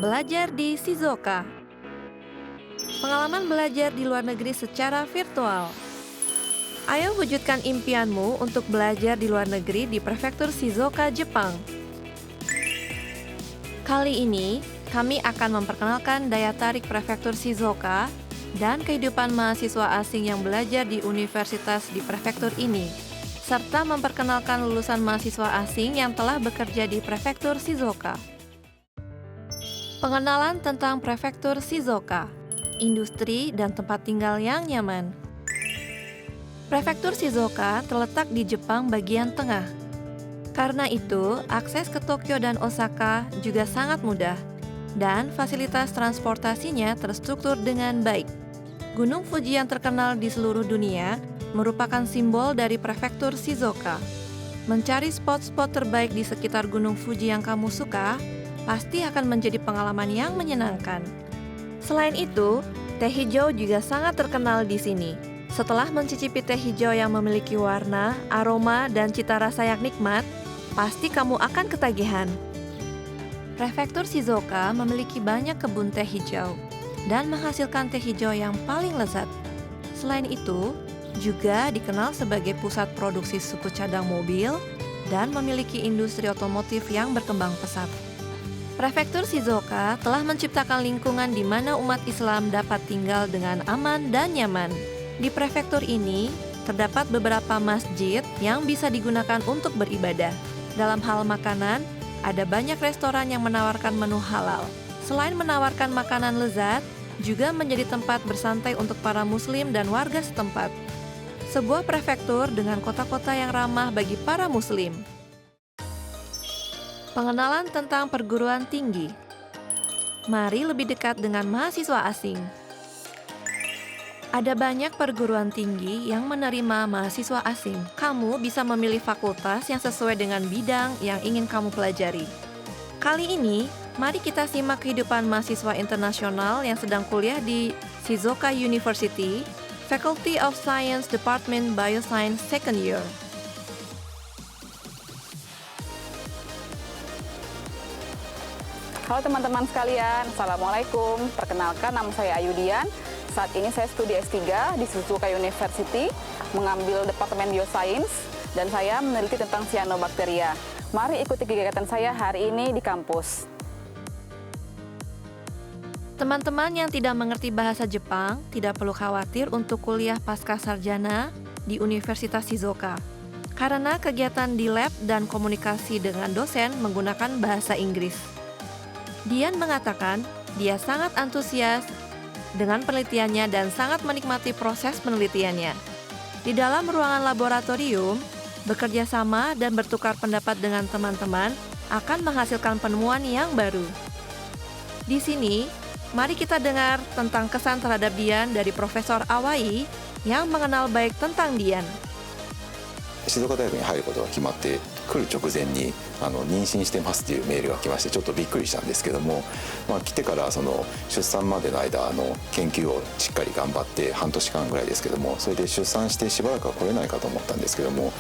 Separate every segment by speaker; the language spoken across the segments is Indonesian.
Speaker 1: Belajar di Shizuoka. Pengalaman belajar di luar negeri secara virtual. Ayo wujudkan impianmu untuk belajar di luar negeri di Prefektur Shizuoka, Jepang. Kali ini, kami akan memperkenalkan daya tarik Prefektur Shizuoka dan kehidupan mahasiswa asing yang belajar di universitas di prefektur ini, serta memperkenalkan lulusan mahasiswa asing yang telah bekerja di Prefektur Shizuoka. Pengenalan tentang Prefektur Shizuoka, industri dan tempat tinggal yang nyaman. Prefektur Shizuoka terletak di Jepang bagian tengah. Karena itu, akses ke Tokyo dan Osaka juga sangat mudah, dan fasilitas transportasinya terstruktur dengan baik. Gunung Fuji yang terkenal di seluruh dunia merupakan simbol dari Prefektur Shizuoka. Mencari spot-spot terbaik di sekitar Gunung Fuji yang kamu suka pasti akan menjadi pengalaman yang menyenangkan. Selain itu, teh hijau juga sangat terkenal di sini. Setelah mencicipi teh hijau yang memiliki warna, aroma, dan cita rasa yang nikmat, pasti kamu akan ketagihan. Prefektur Shizuoka memiliki banyak kebun teh hijau dan menghasilkan teh hijau yang paling lezat. Selain itu, juga dikenal sebagai pusat produksi suku cadang mobil dan memiliki industri otomotif yang berkembang pesat. Prefektur Shizuoka telah menciptakan lingkungan di mana umat Islam dapat tinggal dengan aman dan nyaman. Di prefektur ini, terdapat beberapa masjid yang bisa digunakan untuk beribadah. Dalam hal makanan, ada banyak restoran yang menawarkan menu halal. Selain menawarkan makanan lezat, juga menjadi tempat bersantai untuk para muslim dan warga setempat. Sebuah prefektur dengan kota-kota yang ramah bagi para muslim. Pengenalan tentang perguruan tinggi. Mari lebih dekat dengan mahasiswa asing. Ada banyak perguruan tinggi yang menerima mahasiswa asing. Kamu bisa memilih fakultas yang sesuai dengan bidang yang ingin kamu pelajari. Kali ini, mari kita simak kehidupan mahasiswa internasional yang sedang kuliah di Shizuoka University, Faculty of Science Department Bioscience Second Year.
Speaker 2: Halo teman-teman sekalian, Assalamualaikum. Perkenalkan, nama saya Ayudian. Saat ini saya studi S3 di Shizuoka University, mengambil Departemen Bioscience, dan saya meneliti tentang cyanobacteria. Mari ikuti kegiatan saya hari ini di kampus.
Speaker 1: Teman-teman yang tidak mengerti bahasa Jepang tidak perlu khawatir untuk kuliah pasca sarjana di Universitas Shizuoka, karena kegiatan di lab dan komunikasi dengan dosen menggunakan bahasa Inggris. Dian mengatakan dia sangat antusias dengan penelitiannya dan sangat menikmati proses penelitiannya. Di dalam ruangan laboratorium, bekerja sama dan bertukar pendapat dengan teman-teman akan menghasilkan penemuan yang baru. Di sini, mari kita dengar tentang kesan terhadap Dian dari Profesor Awai yang mengenal baik tentang Dian.
Speaker 3: 静岡大学に入ることが決まって来る直前に妊娠してますっていうメールが来ましてちょっとびっくりしたんですけども、来てからその出産までの間研究をしっかり頑張って半年間ぐらいですけども、それで出産してしばらくは来れないかと思ったんですけども、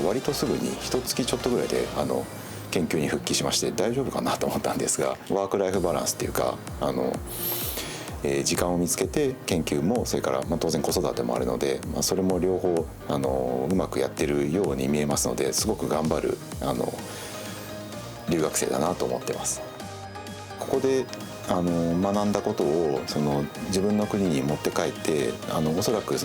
Speaker 3: 割とすぐに1月ちょっとぐらいで研究に復帰しまして大丈夫かなと思ったんですが、ワークライフバランスっていうか時間を見つけて研究もそれから、当然子育てもあるので、それも両方うまくやってるように見えますので、すごく頑張る留学生だなと思ってます。ここで学んだことを自分の国に持って帰っておそらく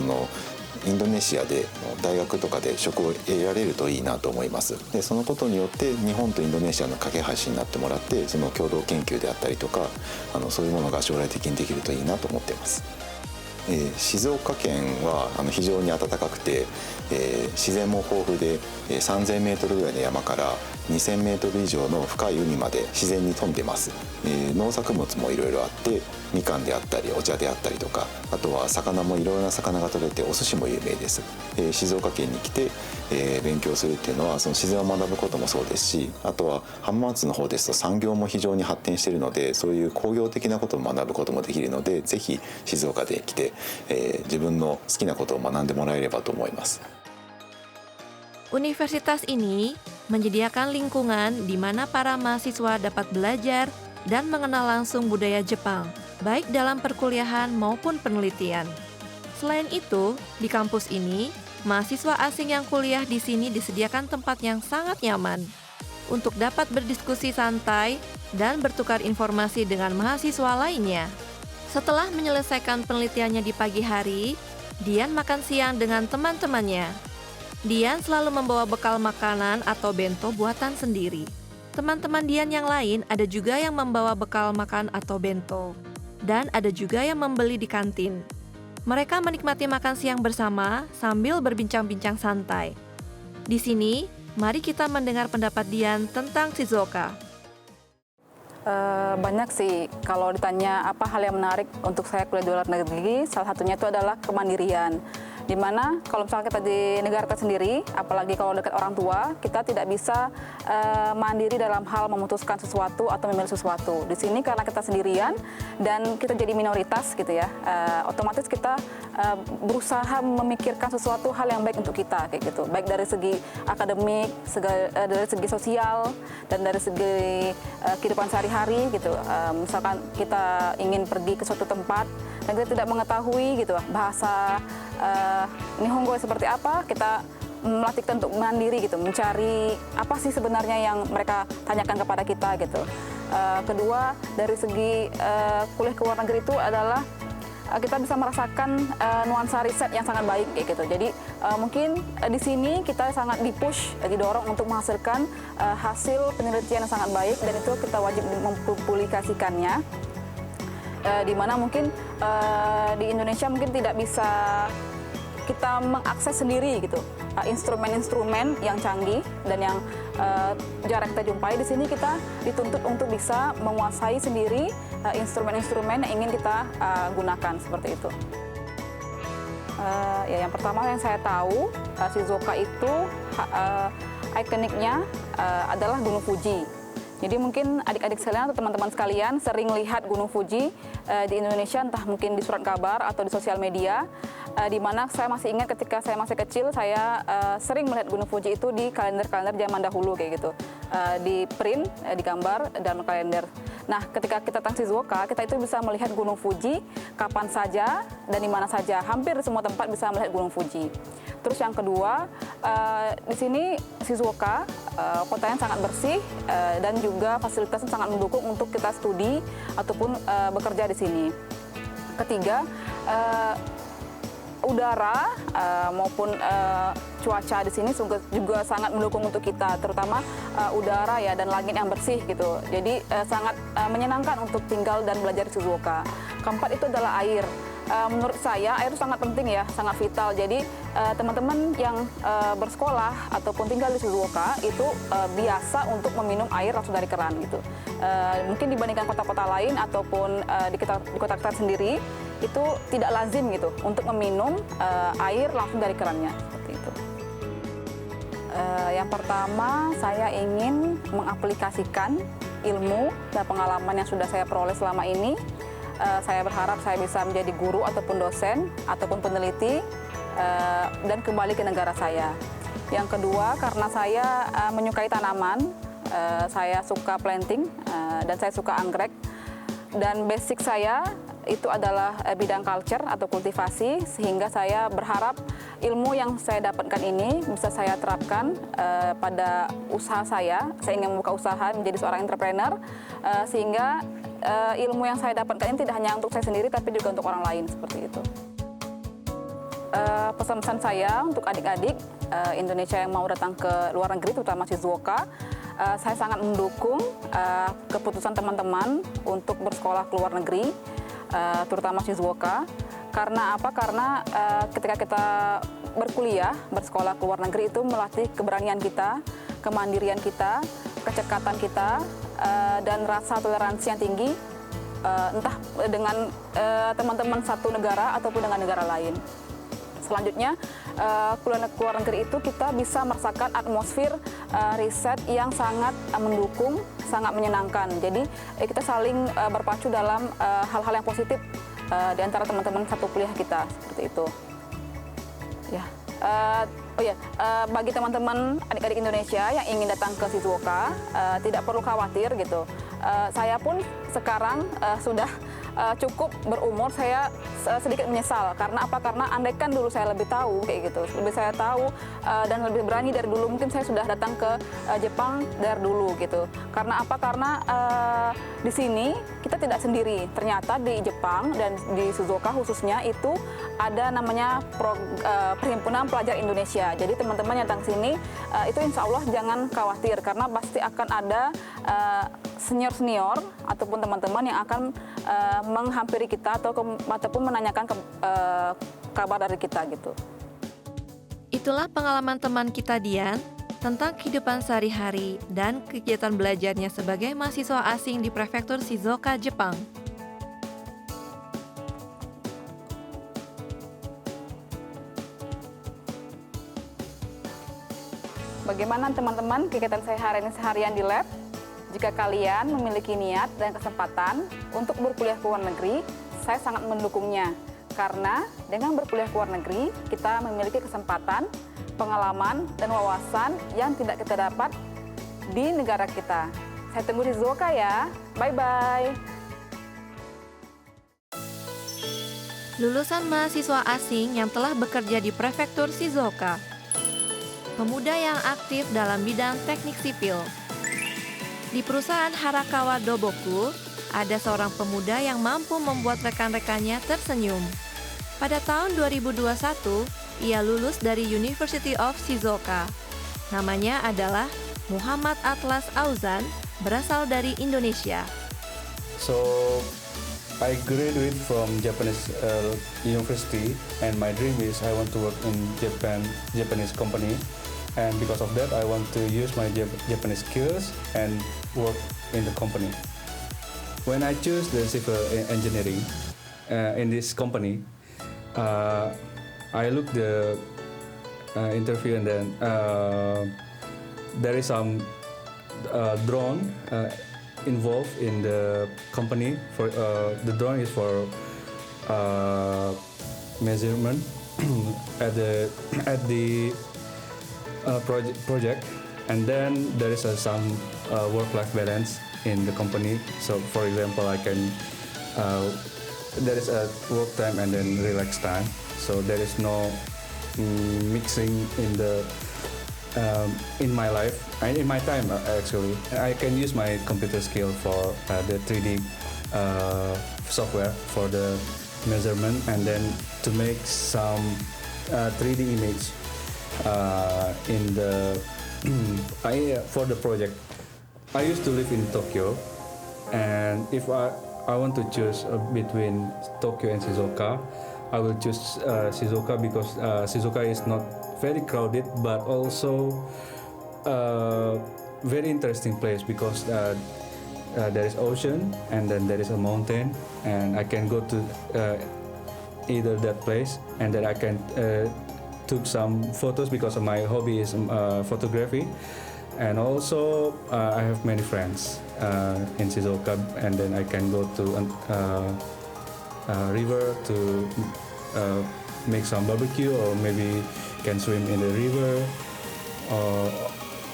Speaker 3: インドネシアで大学とかで職を得られるといいなと思います。でそのことによって日本とインドネシアの架け橋になってもらって、その共同研究であったりとかそういうものが将来的にできるといいなと思っています。静岡県は非常に暖かくて、自然も豊富で、3000メートルぐらいの山から2000メートル以上の深い海まで自然に富んでます。農作物もいろいろあって、みかんであったりお茶であったりとか、あとは魚もいろいろな魚が取れてお寿司も有名です。静岡県に来て、勉強するっていうのはその自然を学ぶこともそうですし、あとは浜松の方ですと産業も非常に発展しているので、そういう工業的なことを学ぶこともできるので、ぜひ静岡で来て、自分の好きなことを学んでもらえればと思います。
Speaker 1: Universitas ini menyediakan lingkungan di mana para mahasiswa dapat belajar, dan mengenal langsung budaya Jepang, baik dalam perkuliahan maupun penelitian. Selain itu, di kampus ini, mahasiswa asing yang kuliah di sini disediakan tempat yang sangat nyaman untuk dapat berdiskusi santai dan bertukar informasi dengan mahasiswa lainnya. Setelah menyelesaikan penelitiannya di pagi hari, Dian makan siang dengan teman-temannya. Dian selalu membawa bekal makanan atau bento buatan sendiri. Teman-teman Dian yang lain ada juga yang membawa bekal makan atau bento, dan ada juga yang membeli di kantin. Mereka menikmati makan siang bersama sambil berbincang-bincang santai. Di sini, mari kita mendengar pendapat Dian tentang Shizuoka.
Speaker 2: Banyak sih, kalau ditanya apa hal yang menarik untuk saya kuliah di luar negeri, salah satunya itu adalah kemandirian. Dimana kalau misalnya kita di negara kita sendiri, apalagi kalau dekat orang tua, kita tidak bisa mandiri dalam hal memutuskan sesuatu atau memilih sesuatu. Di sini karena kita sendirian dan kita jadi minoritas gitu ya, otomatis kita berusaha memikirkan sesuatu hal yang baik untuk kita kayak gitu, baik dari segi akademik, dari segi sosial, dan dari segi kehidupan sehari-hari gitu. Misalkan kita ingin pergi ke suatu tempat dan kita tidak mengetahui gitu bahasa Nihongo seperti apa, kita melatih kita untuk mandiri gitu, mencari apa sih sebenarnya yang mereka tanyakan kepada kita gitu. Kedua, dari segi kuliah ke luar negeri itu adalah kita bisa merasakan nuansa riset yang sangat baik kayak gitu. Jadi mungkin di sini kita sangat dipush, didorong untuk menghasilkan hasil penelitian yang sangat baik, dan itu kita wajib mempublikasikannya. Di mana mungkin di Indonesia mungkin tidak bisa kita mengakses sendiri gitu instrumen-instrumen yang canggih dan yang jarang kita jumpai. Di sini kita dituntut untuk bisa menguasai sendiri instrumen-instrumen yang ingin kita gunakan seperti itu. Ya, yang pertama yang saya tahu, Shizuoka itu ikoniknya adalah Gunung Fuji. Jadi mungkin adik-adik sekalian atau teman-teman sekalian sering lihat Gunung Fuji di Indonesia, entah mungkin di surat kabar atau di sosial media, di mana saya masih ingat ketika saya masih kecil, saya sering melihat Gunung Fuji itu di kalender-kalender zaman dahulu kayak gitu, di print, digambar dalam kalender. Nah, ketika kita datang Shizuoka, kita itu bisa melihat Gunung Fuji kapan saja dan di mana saja, hampir di semua tempat bisa melihat Gunung Fuji. Terus yang kedua, di sini Shizuoka kotanya sangat bersih dan juga fasilitasnya sangat mendukung untuk kita studi ataupun bekerja di sini. Ketiga, udara maupun cuaca di sini juga sangat mendukung untuk kita, terutama udara ya dan langit yang bersih gitu. Jadi sangat menyenangkan untuk tinggal dan belajar di Shizuoka. Keempat itu adalah air. Menurut saya air itu sangat penting ya, sangat vital. Jadi teman-teman yang bersekolah ataupun tinggal di Shizuoka itu biasa untuk meminum air langsung dari keran gitu. Mungkin dibandingkan kota-kota lain ataupun di kota kita sendiri itu tidak lazim gitu untuk meminum air langsung dari kerannya seperti itu. Yang pertama, saya ingin mengaplikasikan ilmu dan pengalaman yang sudah saya peroleh selama ini. Saya berharap saya bisa menjadi guru ataupun dosen ataupun peneliti dan kembali ke negara saya. Yang kedua, karena saya menyukai tanaman, saya suka planting dan saya suka anggrek, dan basic saya itu adalah bidang culture atau kultivasi, sehingga saya berharap ilmu yang saya dapatkan ini bisa saya terapkan pada usaha saya. Saya ingin membuka usaha menjadi seorang entrepreneur, sehingga ilmu yang saya dapatkan ini tidak hanya untuk saya sendiri tapi juga untuk orang lain seperti itu. Pesan-pesan saya untuk adik-adik Indonesia yang mau datang ke luar negeri, terutama Shizuoka, saya sangat mendukung keputusan teman-teman untuk bersekolah ke luar negeri, terutama Shizuoka. Karena apa? Karena ketika kita berkuliah, bersekolah ke luar negeri itu melatih keberanian kita, kemandirian kita, kecekatan kita, dan rasa toleransi yang tinggi, entah dengan teman-teman satu negara ataupun dengan negara lain. Selanjutnya, kuliah ke luar negeri itu kita bisa merasakan atmosfer riset yang sangat mendukung, sangat menyenangkan. Jadi kita saling berpacu dalam hal-hal yang positif di antara teman-teman satu kuliah kita, seperti itu. Ya. Bagi teman-teman adik-adik Indonesia yang ingin datang ke Shizuoka, tidak perlu khawatir gitu. Saya pun sekarang sudah cukup berumur, saya sedikit menyesal. Karena apa? Karena andaikan dulu saya lebih tahu kayak gitu, lebih saya tahu dan lebih berani dari dulu, mungkin saya sudah datang ke Jepang dari dulu gitu. Karena apa? Karena di sini kita tidak sendiri. Ternyata di Jepang dan di Shizuoka khususnya itu ada namanya Perhimpunan Pelajar Indonesia. Jadi teman-teman yang datang sini itu insya Allah jangan khawatir, karena pasti akan ada senior-senior ataupun teman-teman yang akan menghampiri kita ataupun menanyakan kabar dari kita gitu.
Speaker 1: Itulah pengalaman teman kita Dian tentang kehidupan sehari-hari dan kegiatan belajarnya sebagai mahasiswa asing di Prefektur Shizuoka, Jepang.
Speaker 2: Bagaimana teman-teman kegiatan saya seharian di lab? Jika kalian memiliki niat dan kesempatan untuk berkuliah ke luar negeri, saya sangat mendukungnya. Karena dengan berkuliah ke luar negeri, kita memiliki kesempatan, pengalaman, dan wawasan yang tidak kita dapat di negara kita. Saya tunggu di Shizuoka ya. Bye-bye.
Speaker 1: Lulusan mahasiswa asing yang telah bekerja di Prefektur Shizuoka. Pemuda yang aktif dalam bidang teknik sipil. Di perusahaan Harakawa Doboku, ada seorang pemuda yang mampu membuat rekan-rekannya tersenyum. Pada tahun 2021, ia lulus dari University of Shizuoka. Namanya adalah Muhammad Atlas Auzan, berasal dari Indonesia.
Speaker 4: So, I graduate from Japanese university, and my dream is I want to work in Japanese company. And because of that, I want to use my Japanese skills and work in the company. When I choose the civil engineering in this company, I look the interview, and then there is some drone involved in the company. For the drone is for measurement at the project, and then there is some work-life balance in the company. So, for example, there is a work time and then relax time. So there is no mixing in my life, in my time actually. I can use my computer skill for the 3D software for the measurement, and then to make some 3D image for the project. I used to live in Tokyo, and if I want to choose between Tokyo and Shizuoka, I will choose Shizuoka because Shizuoka is not very crowded, but also very interesting place because there is ocean, and then there is a mountain, and I can go to either that place, and then I can took some photos because of my hobby is photography, and also I have many friends in Shizuoka, and then I can go to river to make some barbecue, or maybe can swim in the river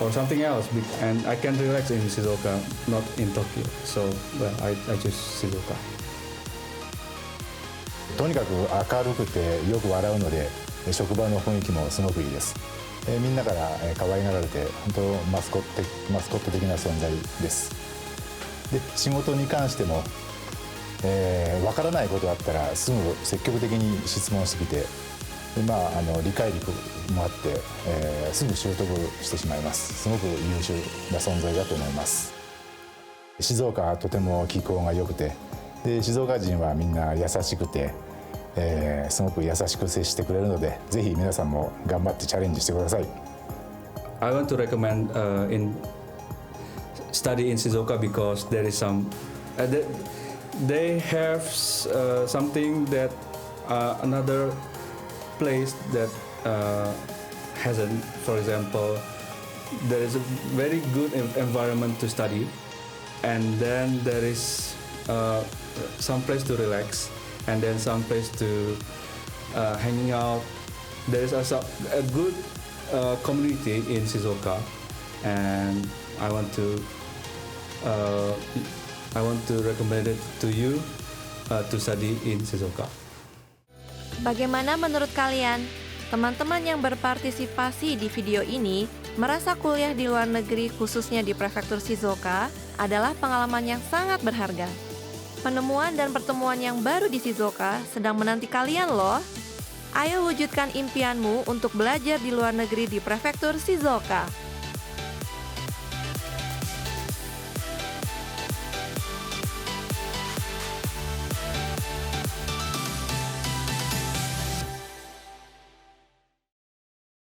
Speaker 4: or something else, and I can relax in Shizuoka, not in Tokyo. So I choose Shizuoka.
Speaker 5: とにかく明るくてよく笑うので、職場の雰囲気もすごくいいです。みんなから可愛がられて、本当マスコット的な存在です。で、仕事に関しても、わからないことがあったらすぐ積極的に質問してきて、理解力もあって、すぐ習得してしまいます。すごく優秀な存在だと思います。静岡はとても気候が良くて、で静岡人はみんな優しくて、すごく優しく接してくれるので、ぜひ皆さんも頑張ってチャレンジしてください。
Speaker 4: I want to recommend study in Shizuoka because there is some they have something that another place that hasn't. For example, there is a very good environment to study, and then there is some place to relax, and then some place to hanging out. There is also a good community in Shizuoka, and I want to I want to recommend it to you to study in Shizuoka.
Speaker 1: Bagaimana menurut kalian? Teman-teman yang berpartisipasi di video ini merasa kuliah di luar negeri khususnya di prefektur Shizuoka adalah pengalaman yang sangat berharga. Penemuan dan pertemuan yang baru di Shizuoka sedang menanti kalian loh. Ayo wujudkan impianmu untuk belajar di luar negeri di prefektur Shizuoka.